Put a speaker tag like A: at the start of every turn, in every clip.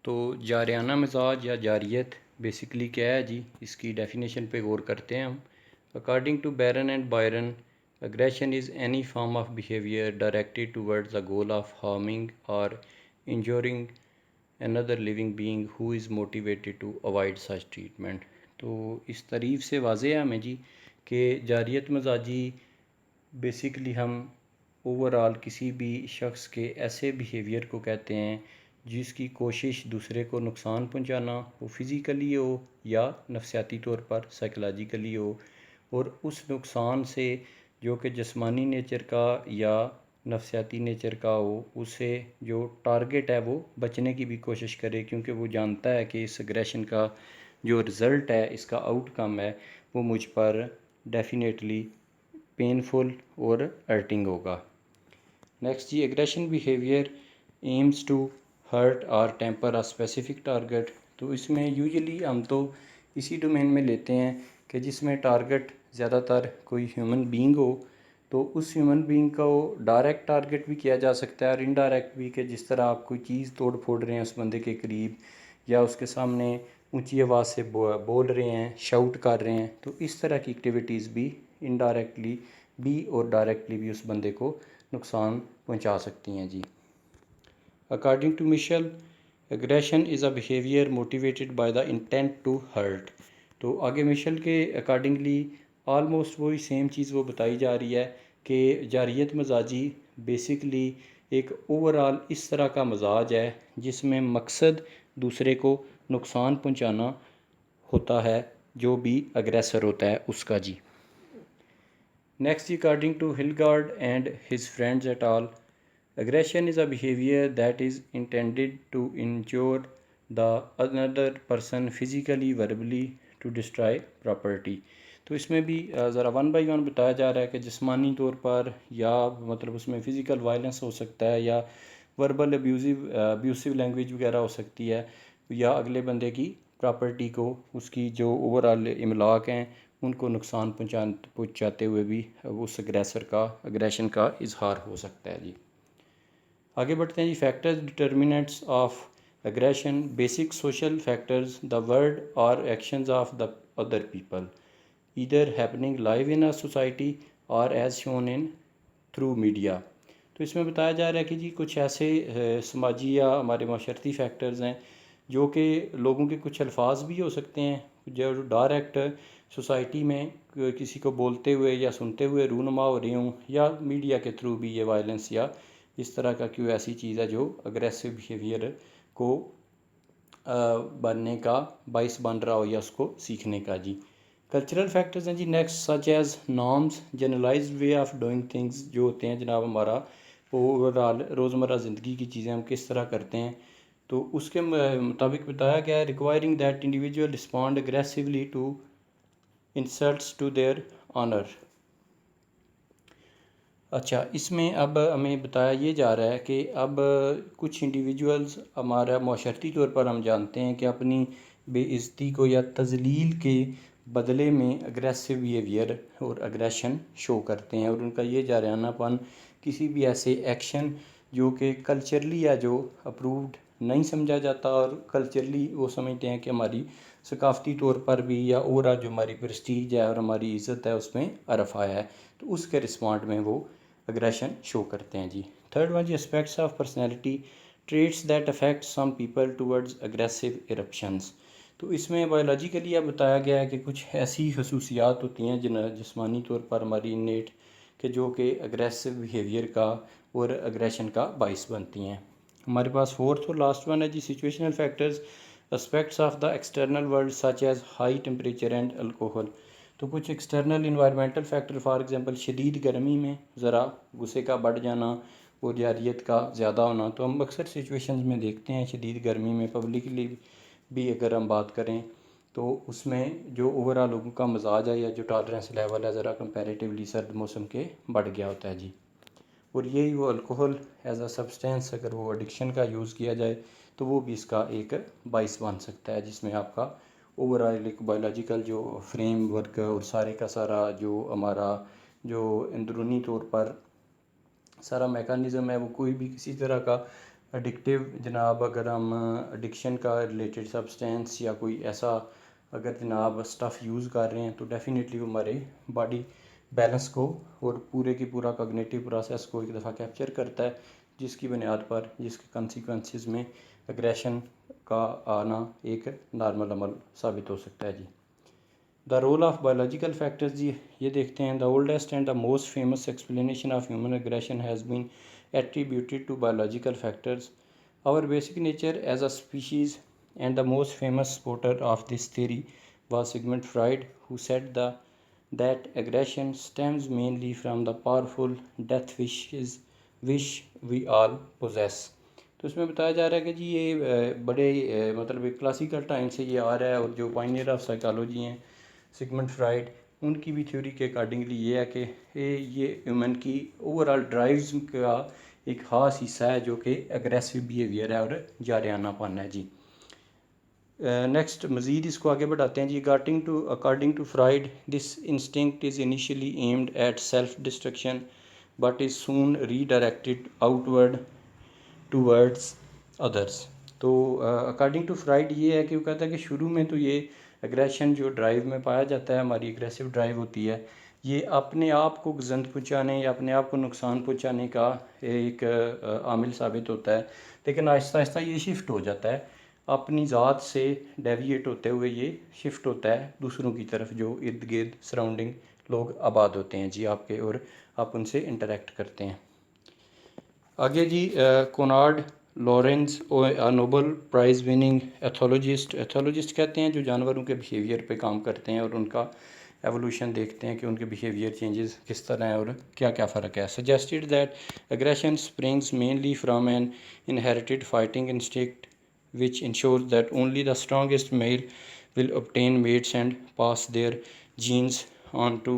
A: तो जारियाना मिजाज या जारियत बेसिकली क्या है जी, इसकी डेफिनेशन पे गौर करते हैं हम। According to Baron and Byrne, aggression is any form of behavior directed towards the goal of harming or injuring another living being who is motivated to avoid such treatment। तो इस तारीफ से वाज़े है हमें जी कि जारियत मजाजी बेसिकली हम ओवरऑल किसी भी शख्स के ऐसे बिहेवियर को कहते हैं जिसकी कोशिश दूसरे को नुकसान पहुंचाना, वो फिज़िकली हो या नफसियाती तौर पर साइकोलॉजिकली हो, और उस नुकसान से जो कि जिस्मानी नेचर का या नफसियाती नेचर का हो, उसे जो टारगेट है वो बचने की भी कोशिश करे, क्योंकि वो जानता है कि इस एग्रेशन का जो रिज़ल्ट है, इसका आउटकम है, वो मुझ पर डेफिनेटली पेनफुल और हर्टिंग होगा। Next G, aggression behaviour aims to hurt और टेम्पर अ स्पेसिफिक टारगेट। तो इसमें यूजुअली हम तो इसी डोमेन में लेते हैं कि जिसमें टारगेट ज़्यादातर कोई ह्यूमन बीइंग हो, तो उस ह्यूमन बीइंग को डायरेक्ट टारगेट भी किया जा सकता है और इनडायरेक्ट भी, कि जिस तरह आप कोई चीज़ तोड़ फोड़ रहे हैं उस बंदे के करीब या उसके सामने ऊंची आवाज़ से बोल रहे हैं, शाउट कर रहे हैं, तो इस तरह की एक्टिविटीज़ भी इनडायरेक्टली भी और डायरेक्टली भी उस बंदे को नुकसान पहुंचा सकती हैं जी। According to Mitchell, aggression is a behaviour motivated by the intent to hurt. तो आगे मिशेल के अकॉर्डिंगली ऑलमोस्ट वही सेम चीज़ वो बताई जा रही है कि जारियत मजाजी बेसिकली एक ओवरऑल इस तरह का मजाज है जिसमें मकसद दूसरे को नुकसान पहुंचाना होता है, जो भी अग्रेसर होता है उसका जी। Next, according to Hilgard and his friends et al, aggression is a behavior that is intended to injure the another person physically, verbally, to destroy property। तो इसमें भी ज़रा वन बाई वन बताया जा रहा है कि जिस्मानी तौर पर या मतलब उसमें फ़िज़िकल वायलेंस हो सकता है या वर्बल अब्यूसिव लैंग्वेज वगैरह हो सकती है, या अगले बंदे की प्रॉपर्टी को, उसकी जो ओवरऑल इमलाक हैं उनको नुकसान पहुँचाते हुए भी उस एग्रेशन का इजहार हो सकता है जी। आगे बढ़ते हैं जी। Factors determinants of aggression, basic social factors, the word और actions of the other people either happening live in a society और as shown in through media. तो इसमें बताया जा रहा है कि जी कुछ ऐसे समाजी या हमारे माशरती फैक्टर्स हैं जो कि लोगों के कुछ अल्फाज भी हो सकते हैं जो डायरेक्ट सोसाइटी में किसी को बोलते हुए या सुनते हुए रूनुमा हो रही हूँ, या मीडिया के थ्रू भी ये वायलेंस या इस तरह का कोई ऐसी चीज़ है जो अग्रेसिव बिहेवियर को बनने का बाइस बन रहा हो या उसको सीखने का जी। कल्चरल फैक्टर्स हैं जी next, such as norms, generalised way of doing things, जो होते हैं जनाब हमारा ओवरऑल रोज़मर्रा ज़िंदगी की चीज़ें हम किस तरह करते हैं, तो उसके मुताबिक बताया गया है, requiring that individual respond aggressively to insults to their honour. अच्छा, इसमें अब हमें बताया ये जा रहा है कि अब कुछ इंडिविजुअल्स हमारा माशरती तौर पर हम जानते हैं कि अपनी बेइज्जती को या तजलील के बदले में अग्रेसिव बिहेवियर और अग्रेशन शो करते हैं, और उनका ये जारियानापन किसी भी ऐसे एक्शन जो कि कल्चरली या जो अप्रूव्ड नहीं समझा जाता, और कल्चरली वो समझते हैं कि हमारी सकाफ़ती तौर पर भी या ओवरऑल जो हमारी प्रेस्टीज है और हमारी इज़्ज़त है उसमें अरफ आया है, तो उसके रिस्पॉन्ड में वो अग्रेशन शो करते हैं जी। थर्ड वन जी, aspects of personality, traits that affect some people towards aggressive eruptions. तो इसमें बायोलॉजिकली यह बताया गया है कि कुछ ऐसी खसूसियात होती हैं जिस्मानी तौर पर हमारी इनेट के जो कि अग्रेसिव बिहेवियर का और अग्रेशन का बाइस बनती हैं। हमारे पास फोर्थ और लास्ट वन है जी, situational factors, aspects of the external world such as high temperature and alcohol. तो कुछ external environmental factor, for example शदीद गर्मी में ज़रा गुस्से का बढ़ जाना और जारियत का ज़्यादा होना, तो हम अक्सर सिचुएशंस में देखते हैं शदीद गर्मी में पब्लिकली भी अगर हम बात करें तो उसमें जो ओवरऑल लोगों का मजाज है या जो टॉलरेंस लेवल है ज़रा कंपैरेटिवली सर्द मौसम के बढ़ गया होता है जी। और यही वो अल्कोहल एज अ सब्सटेंस, अगर वो एडिक्शन का यूज़ किया जाए तो वो भी इसका एक बाइस बन सकता है, जिसमें आपका ओवरऑल एक बायोलॉजिकल जो फ्रेम वर्क और सारे का सारा जो हमारा जो अंदरूनी तौर पर सारा मेकानिज़म है, वो कोई भी किसी तरह का एडिक्टिव जनाब अगर हम एडिक्शन का रिलेटेड सब्सटेंस या कोई ऐसा अगर जनाब स्टफ़ यूज़ कर रहे हैं तो डेफ़िनेटली वो हमारे बॉडी बैलेंस को और पूरे की पूरा कॉग्निटिव प्रोसेस को एक दफ़ा कैप्चर करता है, जिसकी बुनियाद पर जिसके कंसिक्वेंसेस में एग्रेशन का आना एक नॉर्मल अमल साबित हो सकता है जी। The role of biological factors जी, ये देखते हैं। The oldest and the most famous explanation of human aggression has been attributed to biological factors, our basic nature as a species, and the most famous supporter of this theory was Sigmund Freud, who said that aggression stems mainly from the powerful death wish we all possess। तो इसमें बताया जा रहा है कि जी ये बड़े मतलब एक क्लासिकल टाइम से ये आ रहा है, और जो पायनियर ऑफ साइकोलॉजी हैं सिगमंड फ्राइड, उनकी भी थ्योरी के अकॉर्डिंगली ये है कि ये ह्यूमन की ओवरऑल ड्राइव्स का एक ख़ास हिस्सा है जो कि एग्रेसिव बिहेवियर है और जारियानापन है जी। नेक्स्ट मज़ीद इसको आगे बढ़ाते हैं जी। According to Freud, this instinct is initially aimed at self destruction but is soon redirected outward towards others. तो अकॉर्डिंग टू फ्राइड ये है कि वो कहता है कि शुरू में तो ये एग्रेशन जो ड्राइव में पाया जाता है, हमारी एग्रेसिव ड्राइव होती है, ये अपने आप को गज़ंद पहुँचाने या अपने आप को नुकसान पहुँचाने का एक आमिल साबित होता है, लेकिन आहिस्ता आहिस्ता ये शिफ्ट हो जाता है, अपनी ज़ात से डेविएट होते हुए ये शिफ्ट होता है दूसरों की तरफ जो इर्द गिर्द सराउंडिंग लोग आबाद होते हैं जी आपके, और आप उनसे इंटरेक्ट करते हैं। आगे जी, Konrad Lorenz Nobel prize winning ethologist कहते हैं जो जानवरों के बिहेवियर पे काम करते हैं और उनका एवोल्यूशन देखते हैं कि उनके बिहेवियर चेंजेस किस तरह हैं और क्या क्या फ़र्क है। Suggested that aggression springs mainly from an inherited fighting instinct which ensures that only the strongest male will obtain mates and pass their genes on to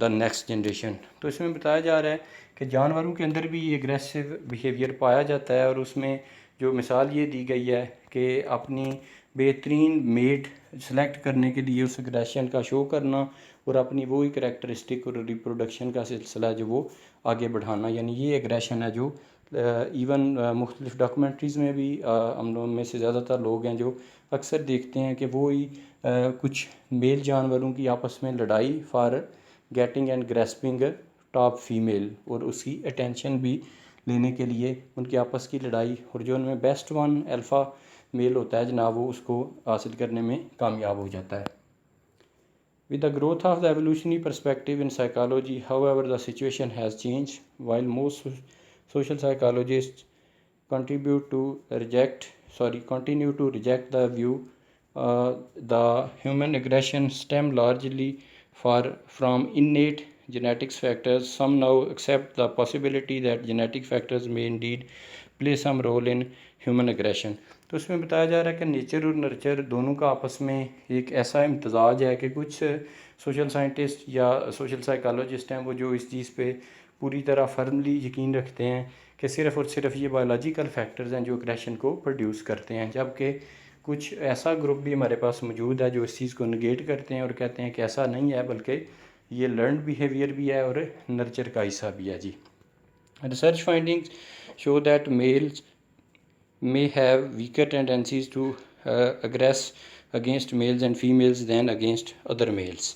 A: the next generation। तो इसमें बताया जा रहा है कि जानवरों के अंदर भी ये एग्रेसिव बिहेवियर पाया जाता है, और उसमें जो मिसाल ये दी गई है कि अपनी बेहतरीन मेट सेलेक्ट करने के लिए उस एग्रेशन का शो करना और अपनी वही करैक्टरिस्टिक और रिप्रोडक्शन का सिलसिला जो वो आगे बढ़ाना, यानी ये एग्रेशन है जो इवन मुख्तलिफ़ डॉक्यूमेंट्रीज़ में भी हम लोगों में से ज़्यादातर लोग हैं जो अक्सर देखते हैं कि वो ही कुछ मेल जानवरों की आपस में लड़ाई for getting and grasping top female, और उसकी अटेंशन भी लेने के लिए उनकी आपस की लड़ाई, और जो उनमें बेस्ट वन अल्फ़ा मेल होता है जनाब वो उसको हासिल करने में कामयाब हो जाता है। With the growth of the evolutionary perspective in psychology, however, the situation has changed. While most social psychologists continue to reject the view the human aggression stem largely from innate genetics factors, some now accept the possibility that genetic factors may indeed play some role in human aggression। तो इसमें बताया जा रहा है कि nature और nurture दोनों का आपस में एक ऐसा इम्तजाज है कि कुछ सोशल साइंटिस्ट या सोशल साइकोलॉजिस्ट हैं वो जो इस चीज़ पे पूरी तरह फर्मली यकीन रखते हैं कि सिर्फ़ और सिर्फ ये बायोलॉजिकल फैक्टर्स हैं जो एग्रेशन को प्रोड्यूस करते हैं, जबकि कुछ ऐसा ग्रुप भी हमारे पास मौजूद है जो इस चीज़ को निगेट करते हैं और कहते हैं कि ऐसा नहीं है, बल्कि ये लर्नड बिहेवियर भी है और नर्चर का हिस्सा भी है जी। Research findings show that males may have weaker tendencies to aggress against males and females than against other males.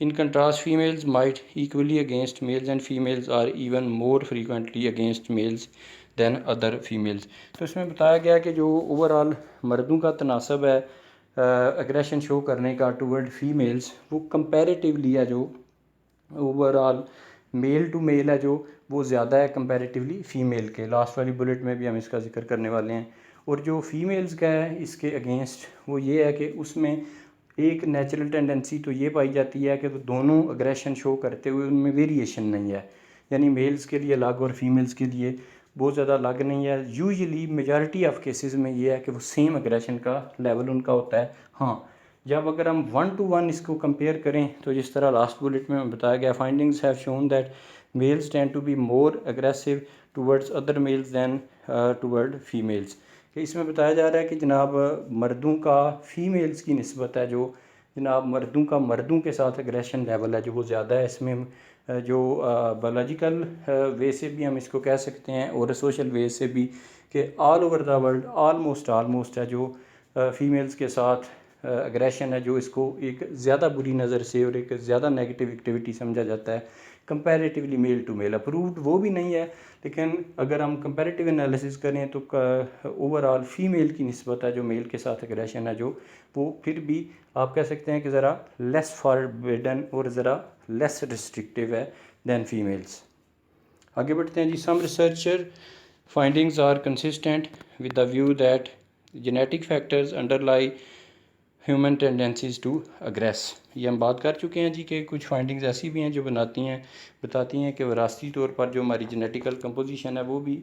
A: In contrast, females might equally against males and females are even more frequently against males than other females। तो इसमें बताया गया कि जो overall मर्दों का तनासब है aggression show करने का टूवर्ड फीमेल्स, वो कंपैरेटिवली है जो ओवरऑल मेल टू मेल है जो वो ज़्यादा है कंपैरेटिवली फ़ीमेल के। लास्ट वाली बुलेट में भी हम इसका जिक्र करने वाले हैं। और जो फीमेल्स का है इसके अगेंस्ट वो ये है कि उसमें एक नेचुरल टेंडेंसी तो ये पाई जाती है कि वो दोनों अग्रेशन शो करते हुए उनमें वेरिएशन नहीं है, यानी मेल्स के लिए अलग और फीमेल्स के लिए बहुत ज़्यादा अलग नहीं है। यूजुअली मेजॉरिटी ऑफ केसेस में ये है कि वो सेम अग्रेशन का लेवल उनका होता है। हाँ, जब अगर हम 1 to 1 इसको कंपेयर करें तो जिस तरह लास्ट बुलेट में बताया गया, findings have shown that males tend to be more aggressive towards other males than toward females. कि इसमें बताया जा रहा है कि जनाब मर्दों का फीमेल्स की निस्बत है जो जनाब मर्दों का मर्दों के साथ एग्रेशन लेवल है जो वो ज़्यादा है। इसमें जो बायोलॉजिकल वे से भी हम इसको कह सकते हैं और सोशल वे से भी, कि all over the world almost है जो फीमेल्स के साथ अग्रेशन है, जो इसको एक ज़्यादा बुरी नज़र से और एक ज़्यादा नेगेटिव एक्टिविटी समझा जाता है comparatively male to male. Approved वो भी नहीं है, लेकिन अगर हम कंपैरेटिव एनालिसिस करें तो ओवरऑल फीमेल की निस्बत है जो मेल के साथ अग्रेशन है जो, वो फिर भी आप कह सकते हैं कि ज़रा लेस फॉरबिडन और ज़रा लेस रिस्ट्रिक्टिव है दैन फीमेल्स। आगे बढ़ते हैं जी। Some researcher findings are consistent with the view that genetic factors underlie human tendencies to aggress. ये हम बात कर चुके हैं जी कि कुछ फाइंडिंग्स ऐसी भी हैं जो बताती हैं कि विरासती तौर पर जो हमारी जेनेटिकल कंपोजिशन है वो भी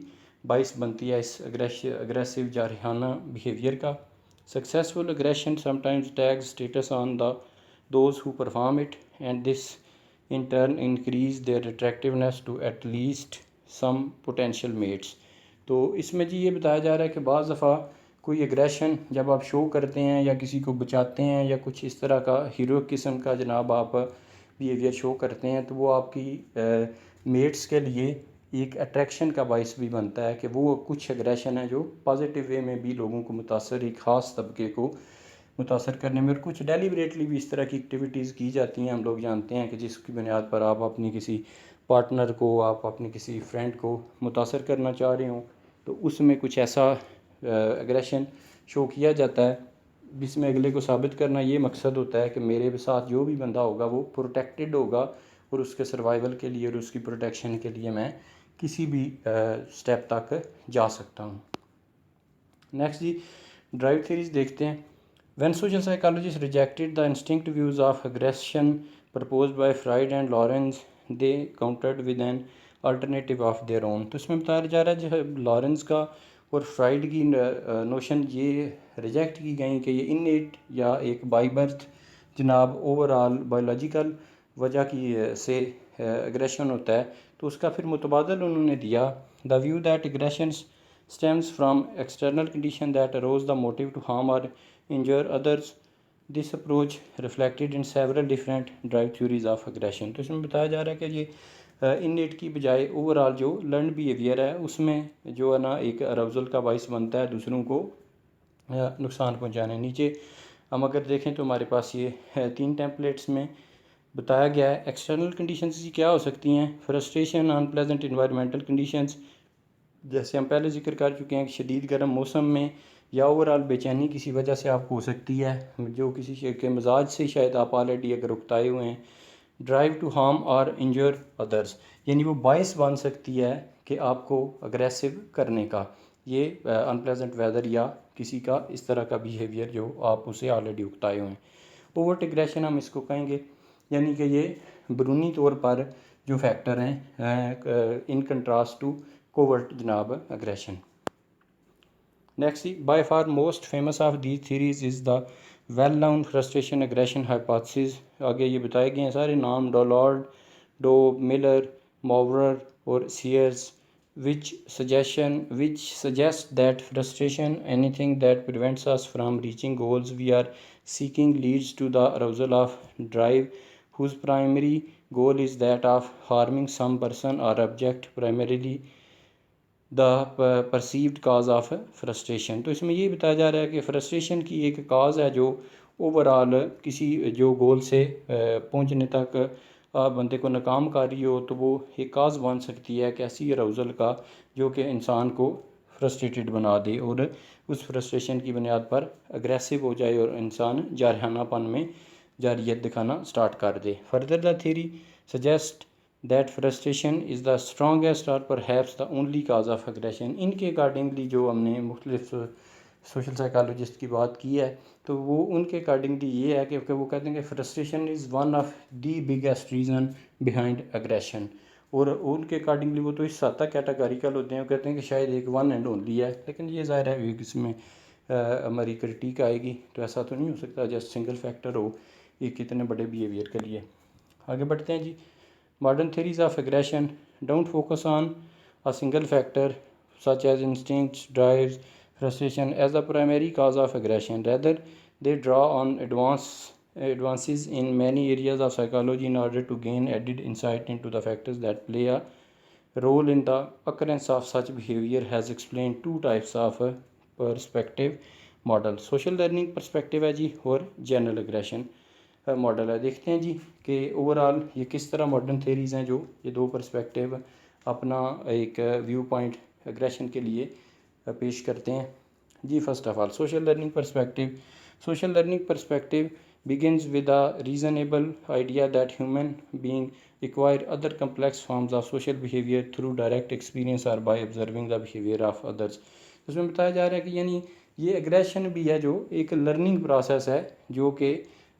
A: बाइस बनती है इस अग्रेसिव जारहाना बिहेवियर का। Successful aggression sometimes tags status on the those who perform it and this in turn increase their attractiveness to at least some potential mates. तो इसमें जी ये बताया जा रहा है कि बाज़ दफ़ा कोई एग्रेशन जब आप शो करते हैं या किसी को बचाते हैं या कुछ इस तरह का हीरो किस्म का जनाब आप बिहेवियर शो करते हैं, तो वो आपकी मेट्स के लिए एक अट्रैक्शन का बाइस भी बनता है कि वो कुछ एग्रेशन है जो पॉजिटिव वे में भी लोगों को मुतासर, एक ख़ास तबके को मुतासर करने में, और कुछ डेलिबरेटली भी इस तरह की एक्टिविटीज़ की जाती हैं। हम लोग जानते हैं कि जिसकी बुनियाद पर आप अपनी किसी पार्टनर को, आप अपनी किसी फ्रेंड को मुतासर करना चाह रहे हों, तो उसमें कुछ ऐसा एग्रेशन शो किया जाता है जिसमें अगले को साबित करना ये मकसद होता है कि मेरे साथ जो भी बंदा होगा वो प्रोटेक्टेड होगा और उसके सर्वाइवल के लिए और उसकी प्रोटेक्शन के लिए मैं किसी भी स्टेप तक जा सकता हूँ। नेक्स्ट जी, ड्राइव थ्योरीज देखते हैं। When social psychologist rejected the instinct views of aggression proposed by fried and Lawrence, they countered with an alternative of their own. तो इसमें बताया जा रहा है जो लॉरेंस का और फ्राइड की नोशन ये रिजेक्ट की गई कि ये इननेट या एक बाई बर्थ जनाब ओवरऑल बायोलॉजिकल वजह की से एग्रेशन होता है, तो उसका फिर मुतबादल उन्होंने दिया the view that aggression stems from external condition that arose the motive to harm or injure others. This approach reflected in several different drive theories of aggression। तो इसमें बताया जा रहा है कि ये इननेट की बजाय ओवरऑल जो लर्न बिहेवियर है उसमें जो है ना एक अराउजल का बाइस बनता है दूसरों को नुकसान पहुंचाने। नीचे हम अगर देखें तो हमारे पास ये 3 टेम्पलेट्स में बताया गया है। एक्सटर्नल कंडीशंस क्या हो सकती हैं? फ्रस्ट्रेशन, अनप्लेजेंट इन्वायरमेंटल कंडीशंस, जैसे हम पहले जिक्र कर चुके हैं कि शदीद गर्म मौसम में या ओवरऑल बेचैनी किसी वजह से आपको हो सकती है, जो किसी के मिजाज से शायद आप ऑलरेडी अगर उकताए हुए हैं। ड्राइव टू हार्म और इंजर अदर्स, यानी वो बाइस बन सकती है कि आपको अग्रेसिव करने का, ये अनप्लेजेंट वेदर या किसी का इस तरह का बिहेवियर जो आप उसे ऑलरेडी उकताए हुए हैं। ओवर्ट एग्रेशन हम इसको कहेंगे, यानी कि ये बैरूनी तौर पर जो फैक्टर हैं इन कंट्रास्ट टू कोवर्ट जनाब aggression. Next, by far most famous of these theories is the well known frustration aggression hypothesis. आगे ये बताए गए हैं सारे नाम, डॉलॉर्ड, डो, मिलर, मॉवरर और seers, which suggest that frustration, anything that prevents us from reaching goals we are seeking, leads to the arousal of drive whose primary goal is that of harming some person or object, primarily the perceived cause of frustration। तो इसमें ये बताया जा रहा है कि frustration की एक काज है जो ओवरऑल किसी जो गोल से पहुंचने तक बंदे को नाकाम कर रही हो, तो वो एक काज बन सकती है एक ऐसी अराउजल का जो कि इंसान को फ्रस्ट्रेटेड बना दे और उस फ्रस्ट्रेशन की बुनियाद पर अग्रेसिव हो जाए और इंसान जारहानापन में जारियत दिखाना स्टार्ट कर दे। Further the theory suggest that frustration is the strongest और perhaps the only cause of aggression. इनके अकॉर्डिंगली जो हमने मुख्तलिफ सोशल साइकोलॉजिस्ट की बात की है, तो वो उनके अकॉर्डिंगली ये है कि वो कहते हैं कि frustration is one of the biggest reason behind aggression. और उनके अकॉर्डिंगली वो तो इस हद तक कैटेगोरिकल होते हैं, वो कहते हैं कि शायद एक वन एंड ओनली है, लेकिन ये ज़ाहिर है इसमें हमारी क्रिटिक आएगी, तो ऐसा तो नहीं हो सकता जस्ट सिंगल फैक्टर हो एक कितने बड़े बिहेवियर के लिए। आगे बढ़ते हैं जी। Modern theories of aggression don't focus on a single factor such as instincts, drives, frustration as the primary cause of aggression. Rather, they draw on advanced advances in many areas of psychology in order to gain added insight into the factors that play a role in the occurrence of such behavior has explained two types of perspective model social learning perspective है जी और general aggression model है। देखते हैं जी कि overall ये किस तरह मॉडर्न थेरीज़ हैं जो ये दो पर्सपेक्टिव अपना एक व्यू पॉइंट एग्रेशन के लिए पेश करते हैं जी। First of all social learning perspective begins with a reasonable idea that human being acquire other complex forms of social behavior through direct experience or by observing the behavior of others। इसमें बताया जा रहा है कि यानी ये aggression भी है जो एक लर्निंग प्रोसेस है जो कि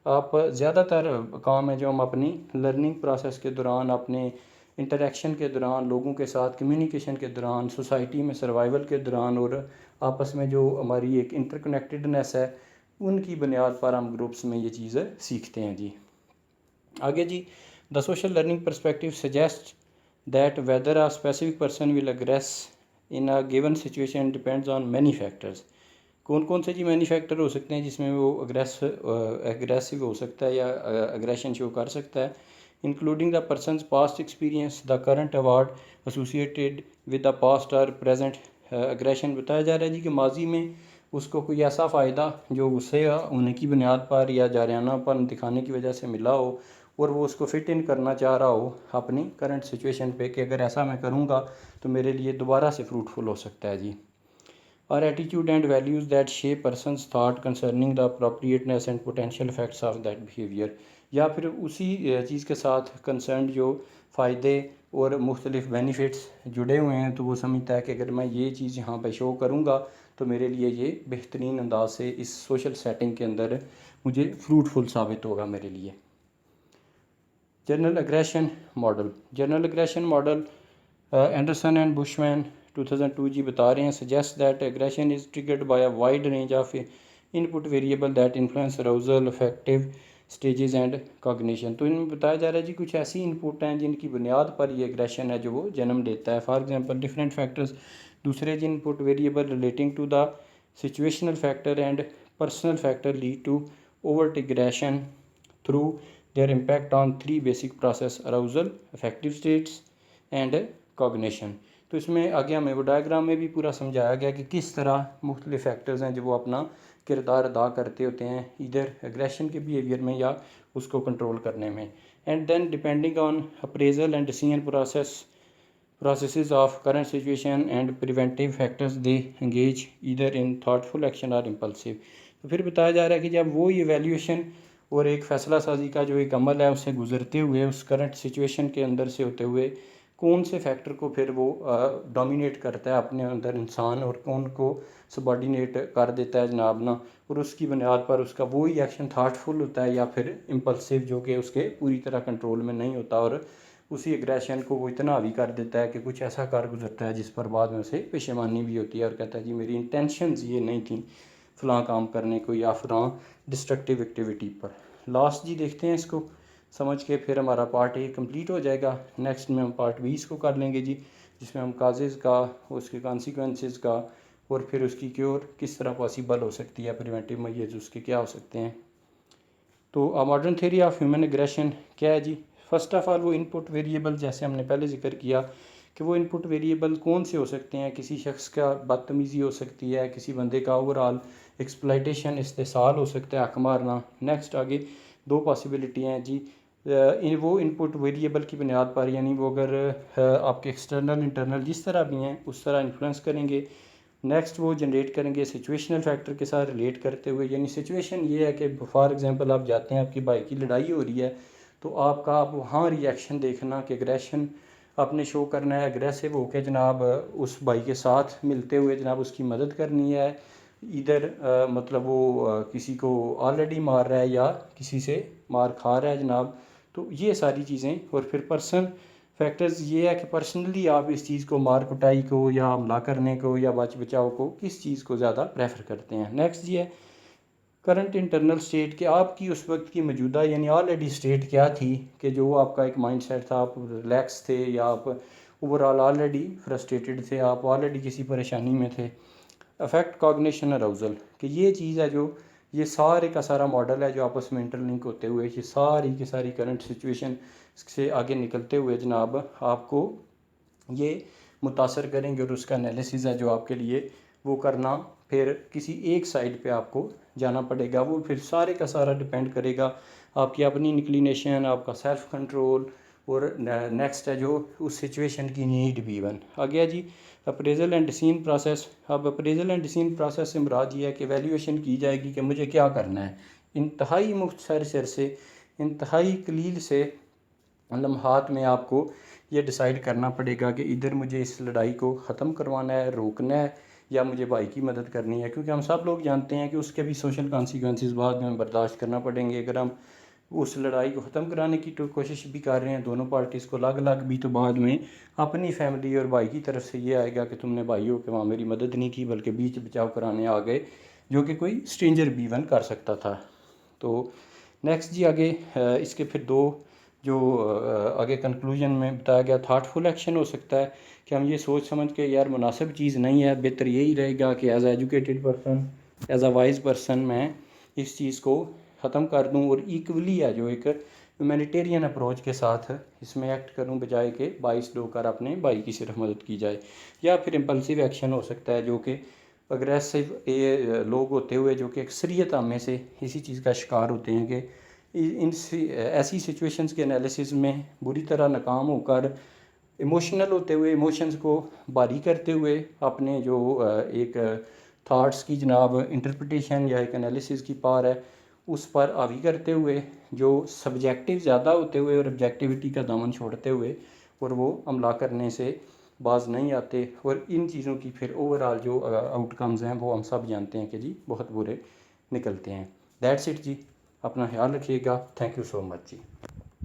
A: आप ज़्यादातर काम है जो हम अपनी लर्निंग प्रोसेस के दौरान अपने इंटरेक्शन के दौरान लोगों के साथ कम्युनिकेशन के दौरान सोसाइटी में सर्वाइवल के दौरान और आपस में जो हमारी एक इंटरकनेक्टेडनेस है उनकी बुनियाद पर हम ग्रुप्स में ये चीज़ सीखते हैं जी। आगे जी the social learning perspective suggest that whether a specific person will aggress in a given situation depends on many factors. कौन कौन से जी मैनी फैक्टर हो सकते हैं जिसमें वो अग्रेसिव हो सकता है या अग्रेशन शो कर सकता है, including the persons past experience, the current award associated with the past और प्रेजेंट अग्रेशन। बताया जा रहा है जी कि माजी में उसको कोई ऐसा फ़ायदा जो गुस्से होने की बुनियाद पर या जारियानापन दिखाने की वजह से मिला हो और वो उसको फिट इन करना चाह रहा हो अपनी करंट सिचुएशन पे कि अगर ऐसा मैं करूँगा तो मेरे लिए दोबारा से फ्रूटफुल हो सकता है जी। और attitude and values that shape person's thought concerning the appropriateness and potential effects of that behaviour. या फिर उसी चीज़ के साथ कंसर्न जो फ़ायदे और मुख्तलिफ बेनिफिट्स जुड़े हुए हैं तो वो समझता है कि अगर मैं ये चीज़ यहाँ पे शो करूँगा तो मेरे लिए ये बेहतरीन अंदाज से इस सोशल सेटिंग के अंदर मुझे फ्रूटफुल साबित होगा मेरे लिए। General aggression model Anderson and bushman 2002 जी बता रहे हैं suggest that aggression is triggered by a wide range of input variable that influence arousal, affective stages and cognition. तो इनमें बताया जा रहा है जी कुछ ऐसी इनपुट हैं जिनकी बुनियाद पर ये एग्रेशन है जो वो जन्म लेता है। फॉर एग्जांपल डिफरेंट फैक्टर्स, दूसरे जी input variable relating to the situational factor and personal factor lead to overt aggression through their impact on three basic process arousal, affective states and cognition. तो इसमें आगे हमें वो डायग्राम में भी पूरा समझाया गया कि किस तरह मुख्तलिफ फैक्टर्स हैं जो वो अपना किरदार अदा करते होते हैं इधर एग्रेशन के बिहेवियर में या उसको कंट्रोल करने में। And then depending on appraisal and decision processes of current situation and preventive factors they engage either in thoughtful action or impulsive। तो फिर बताया जा रहा है कि जब वो इवैल्यूएशन और एक फ़ैसला साजी का जो एक अमल है उससे गुजरते हुए उस करंट सिचुएशन के अंदर से होते हुए कौन से फैक्टर को फिर वो डोमिनेट करता है अपने अंदर इंसान और कौन को सबॉर्डिनेट कर देता है जनाब ना, और उसकी बुनियाद पर उसका वो ही एक्शन थाटफुल होता है या फिर इम्पल्सिव जो कि उसके पूरी तरह कंट्रोल में नहीं होता और उसी एग्रेशन को वो इतना हावी कर देता है कि कुछ ऐसा कर गुजरता है जिस पर बाद में उसे पेशेमानी भी होती है और कहता है जी मेरी इंटेंशंस ये नहीं थी फ़लाँ काम करने को या फ़लाँ डिस्ट्रक्टिव एक्टिविटी पर। लास्ट जी देखते हैं इसको समझ के फिर हमारा पार्ट ए कंप्लीट हो जाएगा। नेक्स्ट में हम पार्ट 20 को कर लेंगे जी जिसमें हम काजेज़ का, उसके कॉन्सिक्वेंसेस का और फिर उसकी क्योर किस तरह पॉसिबल हो सकती है, प्रिवेंटिव मेजर्स उसके क्या हो सकते हैं। तो modern theory of human aggression क्या है जी। फर्स्ट ऑफ ऑल वो इनपुट वेरिएबल जैसे हमने पहले जिक्र किया कि वो इनपुट वेरिएबल कौन से हो सकते हैं। किसी शख्स का बदतमीज़ी हो सकती है, किसी बंदे का ओवरऑल एक्सप्लॉइटेशन इस्तेसाल हो सकता है, हक मारना। नेक्स्ट आगे दो पॉसिबिलिटी हैं जी वो इनपुट वेरिएबल की बुनियाद पर यानी वो अगर आपके एक्सटर्नल इंटरनल जिस तरह भी हैं उस तरह इन्फ्लुएंस करेंगे। नेक्स्ट वो जनरेट करेंगे सिचुएशनल फैक्टर के साथ रिलेट करते हुए, यानी सिचुएशन ये है कि फॉर एग्जांपल आप जाते हैं आपकी भाई की लड़ाई हो रही है तो आप वहाँ रिएक्शन देखना कि एग्रेशन आपने शो करना है, एग्रेसिव होकर जनाब उस भाई के साथ मिलते हुए जनाब उसकी मदद करनी है। इधर मतलब वो किसी को ऑलरेडी मार रहा है या किसी से मार खा रहा है जनाब। तो ये सारी चीज़ें और फिर पर्सन फैक्टर्स ये है कि पर्सनली आप इस चीज़ को मार कुटाई को या हमला करने को या बच बचाव को किस चीज़ को ज़्यादा प्रेफर करते हैं। नेक्स्ट ये है करंट इंटरनल स्टेट कि आपकी उस वक्त की मौजूदा यानी ऑलरेडी स्टेट क्या थी कि जो आपका एक माइंडसेट था, आप रिलैक्स थे या आप ओवरऑल ऑलरेडी फ्रस्ट्रेटेड थे, आप ऑलरेडी किसी परेशानी में थे। अफेक्ट कॉग्निशन अराउजल कि ये चीज़ है जो ये सारे का सारा मॉडल है जो आपस में इंटरलिंक होते हुए ये सारी की सारी करंट सिचुएशन से आगे निकलते हुए जनाब आपको ये मुतासर करेंगे, और उसका एनालिसिस है जो आपके लिए वो करना फिर किसी एक साइड पे आपको जाना पड़ेगा। वो फिर सारे का सारा डिपेंड करेगा आपकी अपनी इंक्लिनेशन, आपका सेल्फ कंट्रोल, और नेक्स्ट है जो उस सिचुएशन की नीड भी वन आ गया जी। Appraisal and decision process. अब अप्रेजल एंड डिसीजन प्रोसेस से मुराद ये है कि वैल्यूएशन की जाएगी कि मुझे क्या करना है। इंतहाई मुख्तसर से इंतहाई कलील से लम्हात में आपको ये डिसाइड करना पड़ेगा कि इधर मुझे इस लड़ाई को ख़त्म करवाना है, रोकना है, या मुझे भाई की मदद करनी है। क्योंकि हम सब लोग जानते हैं कि उसके भी सोशल कॉन्सिक्वेंसेस बाद में बर्दाश्त करना पड़ेंगे। अगर हम उस लड़ाई को ख़त्म कराने की तो कोशिश भी कर रहे हैं दोनों पार्टीज़ को अलग अलग भी, तो बाद में अपनी फैमिली और भाई की तरफ से ये आएगा कि तुमने भाई हो के वहाँ मेरी मदद नहीं की बल्कि बीच बचाव कराने आ गए, जो कि कोई स्ट्रेंजर भी वन कर सकता था। तो नेक्स्ट जी आगे इसके फिर दो जो आगे कंक्लूजन में बताया गया, थाटफुल एक्शन हो सकता है कि हम ये सोच समझ के यार मुनासिब चीज़ नहीं है, बेहतर यही रहेगा कि as a educated person, as a wise person मैं इस चीज़ को ख़त्म कर दूं और इक्वली है जो एक ह्यूमैनिटेरियन अप्रोच के साथ इसमें एक्ट करूं, बजाय के बाइस होकर अपने भाई की सिर्फ मदद की जाए। या फिर इम्पल्सिव एक्शन हो सकता है जो कि अग्रेसिव लोग होते हुए जो कि अक्सरियत आमे से इसी चीज़ का शिकार होते हैं कि इन ऐसी सिचुएशंस के एनालिसिस में बुरी तरह नाकाम होकर इमोशनल होते हुए, इमोशंस को बारी करते हुए अपने जो एक थाट्स की जनाब इंटरप्रिटेशन या एक एनालिसिस की पार है उस पर हावी करते हुए, जो सब्जेक्टिव ज़्यादा होते हुए और ऑब्जेक्टिविटी का दामन छोड़ते हुए और वो हमला करने से बाज नहीं आते। और इन चीज़ों की फिर ओवरऑल जो आउटकम्स हैं वो हम सब जानते हैं कि जी बहुत बुरे निकलते हैं। दैट्स इट जी, अपना ख्याल रखिएगा। Thank you so much ji.